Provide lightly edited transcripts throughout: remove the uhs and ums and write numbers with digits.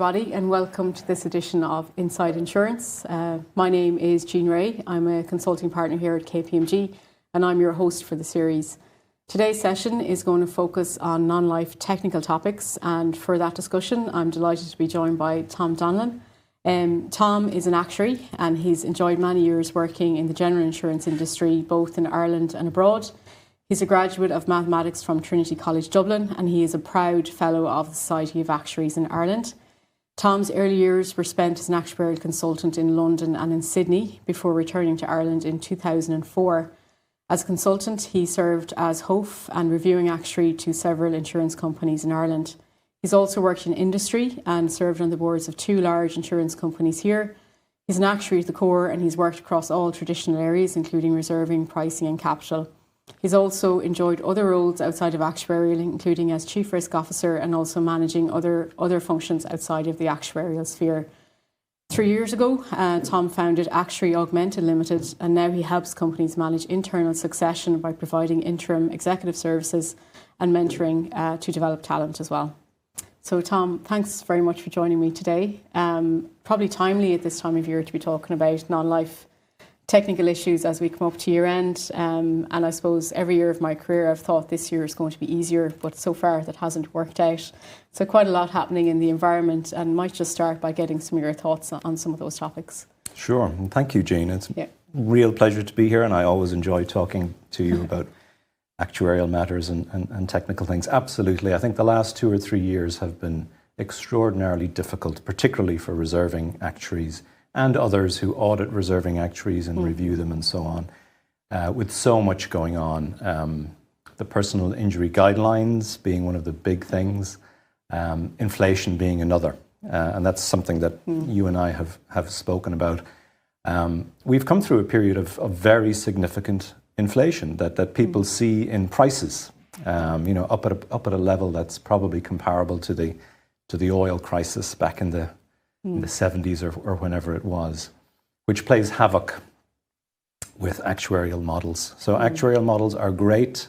everybody, and welcome to this edition of Inside Insurance. My name is Jean Ray. I'm a consulting partner here at KPMG, and I'm your host for the series. Today's session is going to focus on non-life technical topics, and for that discussion, I'm delighted to be joined by Tom Donlon. Tom is an actuary, and he's enjoyed many years working in the general insurance industry, both in Ireland and abroad. He's a graduate of mathematics from Trinity College Dublin, and he is a proud fellow of the Society of Actuaries in Ireland. Tom's early years were spent as an actuarial consultant in London and in Sydney before returning to Ireland in 2004. As a consultant, he served as HOF and reviewing actuary to several insurance companies in Ireland. He's also worked in industry and served on the boards of two large insurance companies here. He's an actuary at the core, and he's worked across all traditional areas, including reserving, pricing and capital. He's also enjoyed other roles outside of actuarial, including as Chief Risk Officer and also managing other functions outside of the actuarial sphere. 3 years ago, Tom founded Actuary Augmented Limited, and now he helps companies manage internal succession by providing interim executive services and mentoring to develop talent as well. So Tom, thanks very much for joining me today. Probably timely at this time of year to be talking about non-life technical issues as we come up to year end. And I suppose every year of my career I've thought this year is going to be easier, but so far that hasn't worked out. So quite a lot happening in the environment, and might just start by getting some of your thoughts on some of those topics. Sure. Well, thank you, Jean. It's a real pleasure to be here, and I always enjoy talking to you about actuarial matters and technical things. Absolutely. I think the last 2 or 3 years have been extraordinarily difficult, particularly for reserving actuaries and others who audit reserving actuaries and review them and so on, with so much going on. The personal injury guidelines being one of the big things, inflation being another. And that's something that you and I have spoken about. We've come through a period of very significant inflation that people see in prices, up at a level that's probably comparable to the oil crisis back in the 70s or whenever it was, which plays havoc with actuarial models. So actuarial models are great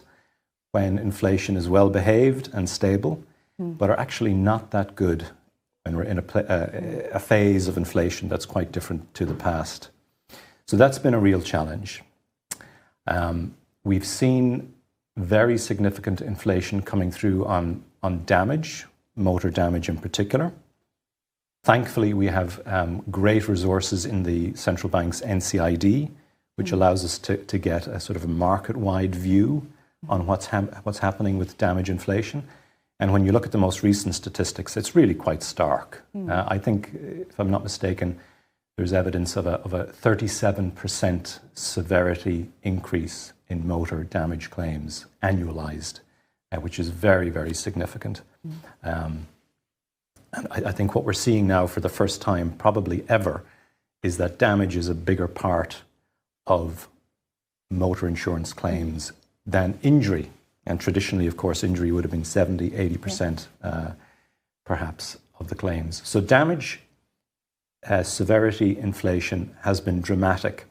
when inflation is well behaved and stable, but are actually not that good when we're in a phase of inflation that's quite different to the past. So that's been a real challenge. We've seen very significant inflation coming through on damage, motor damage in particular. Thankfully, we have great resources in the central bank's NCID, which allows us to get a sort of a market-wide view on what's happening with damage inflation. And when you look at the most recent statistics, it's really quite stark. I think, if I'm not mistaken, there's evidence of a 37% severity increase in motor damage claims annualized, which is very, very significant. And I think what we're seeing now for the first time, probably ever, is that damage is a bigger part of motor insurance claims than injury. And traditionally, of course, injury would have been 70, 80% perhaps of the claims. So damage severity inflation has been dramatic,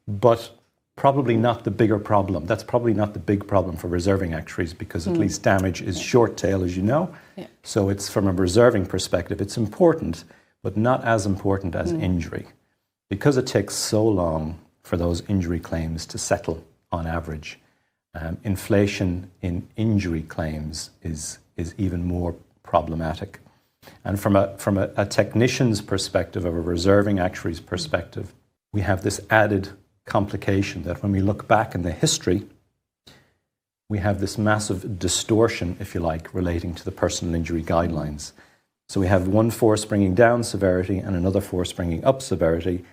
but probably not the bigger problem. That's probably not the big problem for reserving actuaries, because at least damage is short tail, as you know. So it's, from a reserving perspective, it's important, but not as important as injury, because it takes so long for those injury claims to settle on average. Inflation in injury claims is even more problematic. And from a technician's perspective, of a reserving actuary's perspective, we have this added complication that when we look back in the history, we have this massive distortion, if you like, relating to the personal injury guidelines. So we have one force bringing down severity and another force bringing up severity,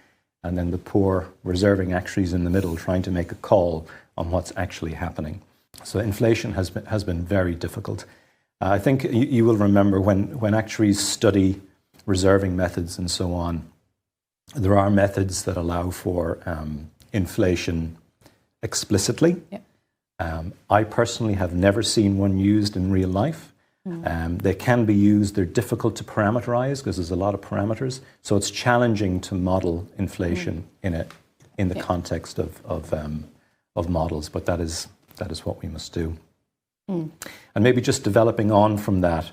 and then the poor reserving actuaries in the middle trying to make a call on what's actually happening. So inflation has been very difficult. I think you will remember when actuaries study reserving methods and so on, there are methods that allow for inflation explicitly. I personally have never seen one used in real life. They can be used. They're difficult to parameterize because there's a lot of parameters. So it's challenging to model inflation in the context of models. But that is what we must do. And maybe just developing on from that,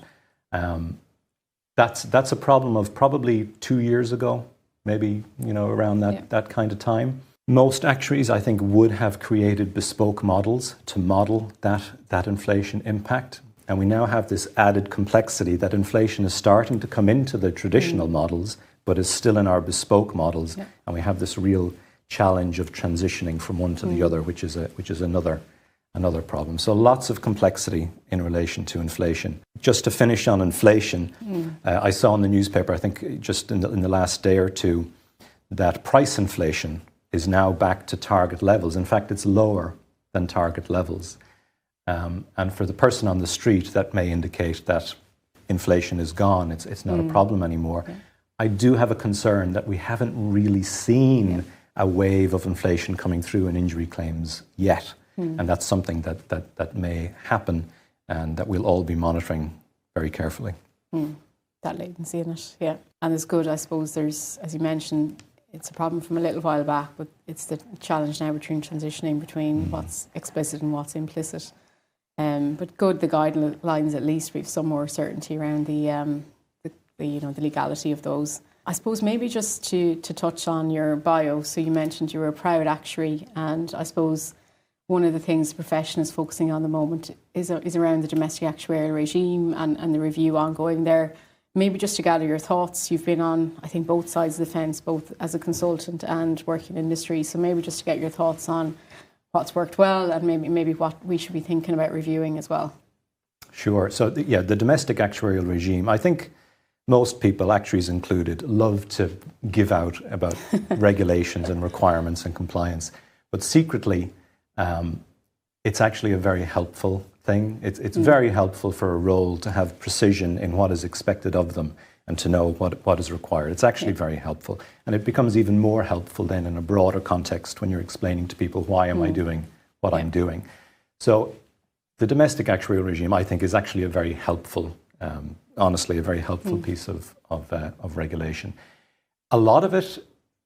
That's a problem of probably 2 years ago, maybe, around that kind of time. Most actuaries, I think, would have created bespoke models to model that inflation impact. And we now have this added complexity that inflation is starting to come into the traditional models, but is still in our bespoke models. Yeah. And we have this real challenge of transitioning from one to the other, which is another problem. So lots of complexity in relation to inflation. Just to finish on inflation, I saw in the newspaper, I think just in the last day or two, that price inflation is now back to target levels. In fact, it's lower than target levels. And for the person on the street, that may indicate that inflation is gone. It's not a problem anymore. Yeah. I do have a concern that we haven't really seen a wave of inflation coming through in injury claims yet. And that's something that may happen and that we'll all be monitoring very carefully. That latency in it, yeah. And it's good, I suppose, there's, as you mentioned, it's a problem from a little while back, but it's the challenge now between transitioning between what's explicit and what's implicit. But good, the guidelines, at least we've some more certainty around the legality of those. I suppose maybe just to touch on your bio, so you mentioned you were a proud actuary, and I suppose one of the things the profession is focusing on at the moment is around the domestic actuarial regime and the review ongoing there. Maybe just to gather your thoughts, you've been on, I think, both sides of the fence, both as a consultant and working in industry. So maybe just to get your thoughts on what's worked well and maybe what we should be thinking about reviewing as well. Sure. So, the domestic actuarial regime, I think most people, actuaries included, love to give out about regulations and requirements and compliance. But secretly, it's actually a very helpful thing. It's very helpful for a role to have precision in what is expected of them and to know what is required. It's actually very helpful. And it becomes even more helpful then in a broader context when you're explaining to people, why am I doing what I'm doing? So the domestic actuarial regime, I think, is actually a very helpful, honestly, a very helpful piece of regulation. A lot of it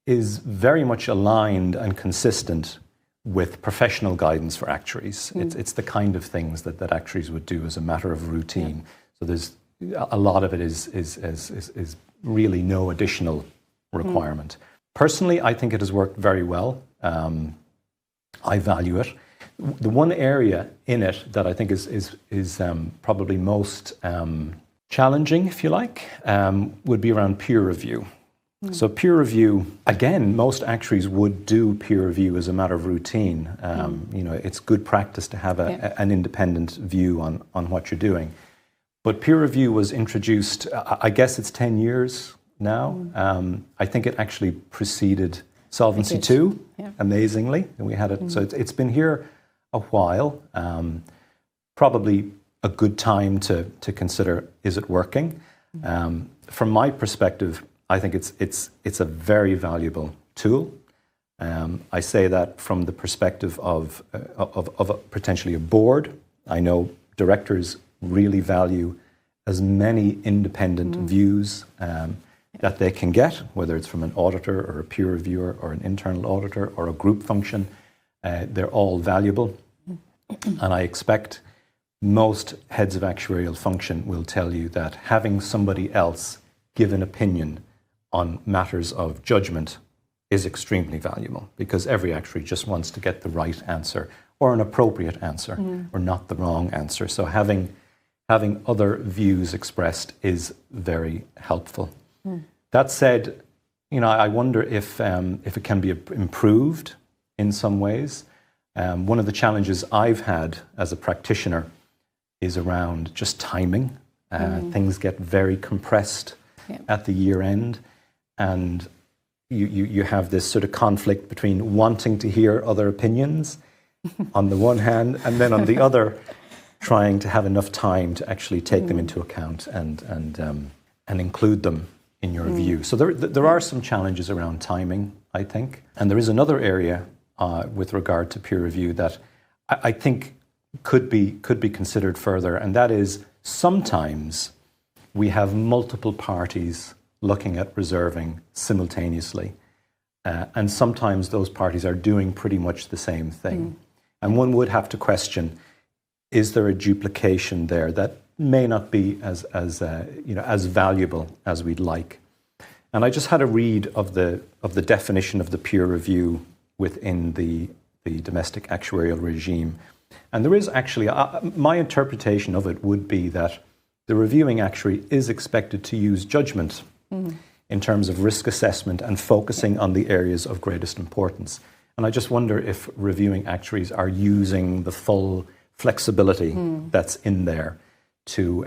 is very much aligned and consistent with professional guidance for actuaries. It's the kind of things that actuaries would do as a matter of routine. So there's a lot of it is really no additional requirement. Personally, I think it has worked very well. I value it. The one area in it that I think is probably most challenging, if you like, would be around peer review. So peer review, again, most actuaries would do peer review as a matter of routine. It's good practice to have an independent view on what you're doing. But peer review was introduced, I guess it's 10 years now. I think it actually preceded Solvency II, amazingly. And we had it, so it's been here a while. Probably a good time to consider, is it working? From my perspective, I think it's a very valuable tool. I say that from the perspective of potentially a board. I know directors really value as many independent views that they can get, whether it's from an auditor or a peer reviewer or an internal auditor or a group function. They're all valuable. And I expect most heads of actuarial function will tell you that having somebody else give an opinion on matters of judgment is extremely valuable, because every actuary just wants to get the right answer or an appropriate answer or not the wrong answer. So having other views expressed is very helpful. That said, I wonder if it can be improved in some ways. One of the challenges I've had as a practitioner is around just timing. Things get very compressed at the year end. And you have this sort of conflict between wanting to hear other opinions on the one hand, and then on the other, trying to have enough time to actually take them into account and include them in your view. So there are some challenges around timing, I think. And there is another area with regard to peer review that I think could be considered further, and that is sometimes we have multiple parties looking at reserving simultaneously. And sometimes those parties are doing pretty much the same thing. And one would have to question, is there a duplication there that may not be as valuable as we'd like. And I just had a read of the definition of the peer review within the domestic actuarial regime. And there is actually, my interpretation of it would be that the reviewing actuary is expected to use judgment in terms of risk assessment and focusing on the areas of greatest importance. And I just wonder if reviewing actuaries are using the full flexibility that's in there to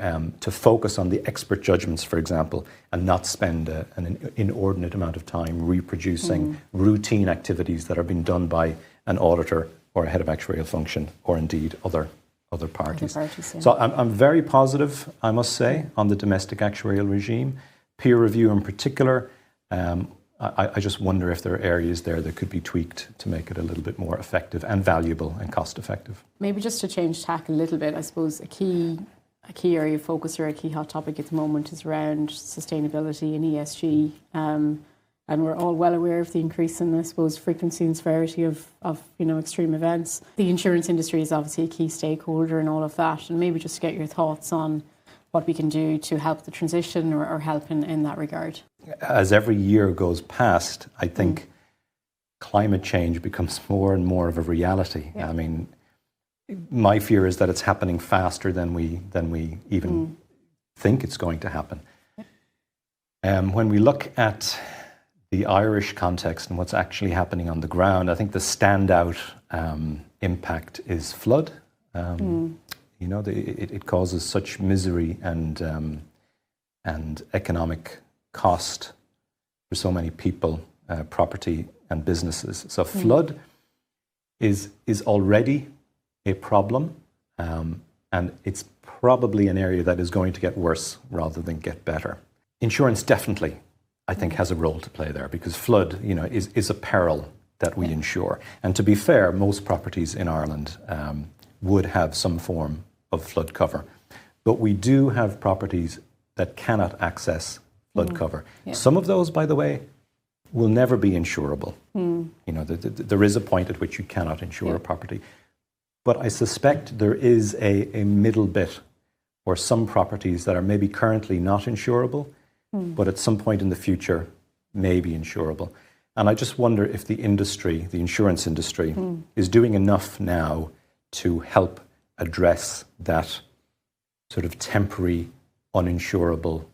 focus on the expert judgments, for example, and not spend an inordinate amount of time reproducing routine activities that are being done by an auditor or a head of actuarial function, or indeed other parties. So I'm very positive, I must say, on the domestic actuarial regime. Peer review in particular, I just wonder if there are areas there that could be tweaked to make it a little bit more effective and valuable and cost effective. Maybe just to change tack a little bit, I suppose a key area of focus or a key hot topic at the moment is around sustainability and ESG. And we're all well aware of the increase in, I suppose, frequency and severity of extreme events. The insurance industry is obviously a key stakeholder in all of that. And maybe just get your thoughts on what we can do to help the transition or help in that regard. As every year goes past, I think climate change becomes more and more of a reality. Yeah. I mean, my fear is that it's happening faster than we even think it's going to happen. When we look at the Irish context and what's actually happening on the ground, I think the standout impact is flood. It causes such misery and economic cost for so many people, property and businesses. So flood is already a problem, and it's probably an area that is going to get worse rather than get better. Insurance definitely, I think, has a role to play there, because flood, is a peril that we insure. And to be fair, most properties in Ireland would have some form of flood cover. But we do have properties that cannot access flood cover. Yeah. Some of those, by the way, will never be insurable. There is a point at which you cannot insure a property. But I suspect there is a middle bit, or some properties that are maybe currently not insurable, but at some point in the future may be insurable. And I just wonder if the insurance industry, is doing enough now to help address that sort of temporary, uninsurable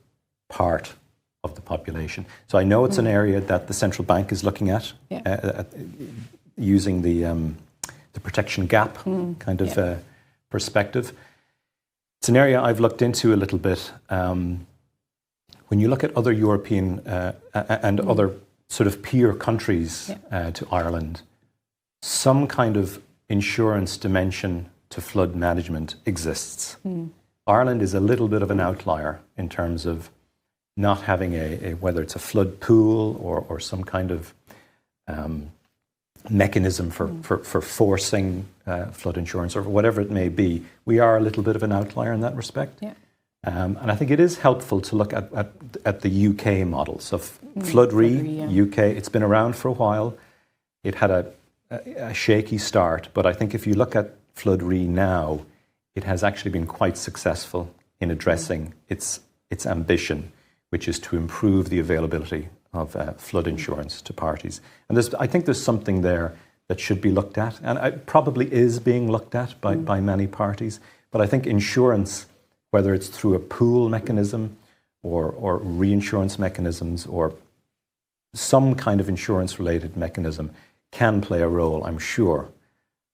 part of the population. So I know it's an area that the central bank is looking at using the protection gap kind of perspective. It's an area I've looked into a little bit. When you look at other European and other sort of peer countries to Ireland, some kind of insurance dimension to flood management exists. Ireland is a little bit of an outlier in terms of not having whether it's a flood pool or some kind of mechanism for forcing flood insurance or whatever it may be. We are a little bit of an outlier in that respect. Yeah. And I think it is helpful to look at the UK model. So Flood Re, UK, it's been around for a while. It had a shaky start, but I think if you look at Flood Re now, it has actually been quite successful in addressing its ambition, which is to improve the availability of flood insurance to parties. And I think there's something there that should be looked at, and it probably is being looked at by many parties. But I think insurance, whether it's through a pool mechanism or reinsurance mechanisms or some kind of insurance-related mechanism, can play a role, I'm sure,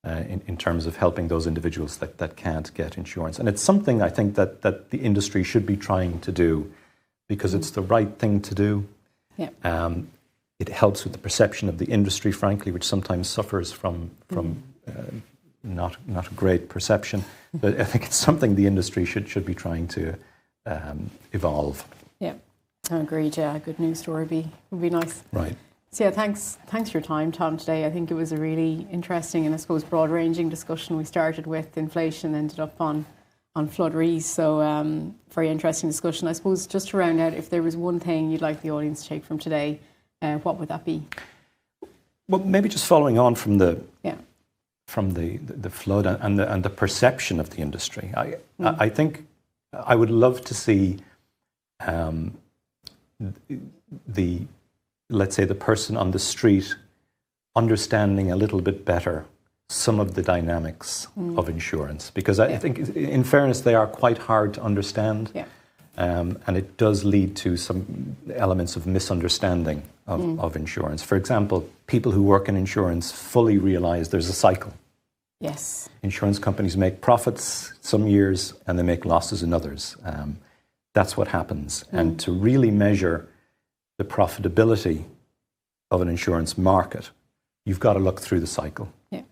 in terms of helping those individuals that can't get insurance. And it's something I think that the industry should be trying to do, because it's the right thing to do. Yeah. It helps with the perception of the industry, frankly, which sometimes suffers from not a great perception. But I think it's something the industry should be trying to evolve. Yeah, I agreed. Yeah, a good news story would be nice. Right. So yeah, thanks for your time, Tom, today. I think it was a really interesting and I suppose broad-ranging discussion. We started with inflation, ended up on flood re. So very interesting discussion. I suppose just to round out, if there was one thing you'd like the audience to take from today, what would that be? Well, maybe just following on from the flood and the perception of the industry. I think I would love to see let's say, the person on the street understanding a little bit better some of the dynamics of insurance, because I think, in fairness, they are quite hard to understand. Yeah. And it does lead to some elements of misunderstanding of insurance. For example, people who work in insurance fully realize there's a cycle. Yes. Insurance companies make profits some years and they make losses in others. That's what happens. And to really measure the profitability of an insurance market, you've got to look through the cycle. Yeah.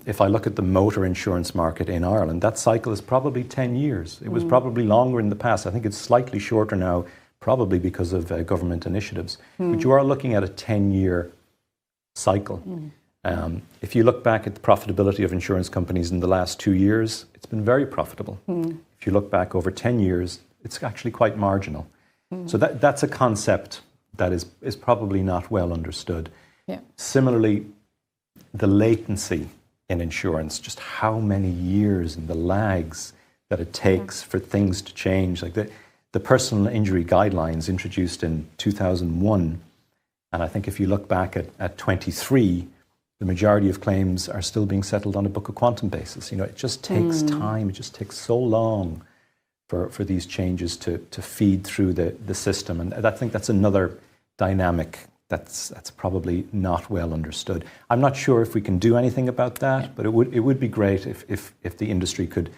If I look at the motor insurance market in Ireland, that cycle is probably 10 years. It was probably longer in the past. I think it's slightly shorter now, probably because of government initiatives. But you are looking at a 10-year cycle. If you look back at the profitability of insurance companies in the last 2 years, it's been very profitable. If you look back over 10 years, it's actually quite marginal. So that's a concept that is probably not well understood. Yeah. Similarly, the latency in insurance, just how many years and the lags that it takes for things to change. Like the personal injury guidelines introduced in 2001, and I think if you look back at 23, the majority of claims are still being settled on a book of quantum basis. You know, it just takes time. It just takes so long for these changes to feed through the system. And I think that's another dynamic that's probably not well understood. I'm not sure if we can do anything about that, but it would be great if the industry could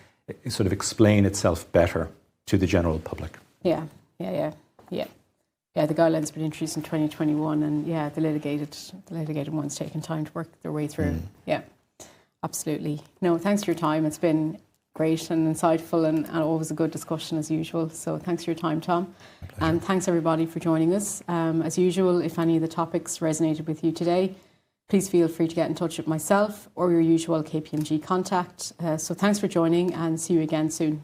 sort of explain itself better to the general public. Yeah. The guidelines have been introduced in 2021, and the litigated ones taking time to work their way through. Yeah, absolutely. No, thanks for your time. It's been great and insightful, and always a good discussion as usual. So thanks for your time, Tom. And thanks everybody for joining us. As usual, if any of the topics resonated with you today, please feel free to get in touch with myself or your usual KPMG contact. So thanks for joining, and see you again soon.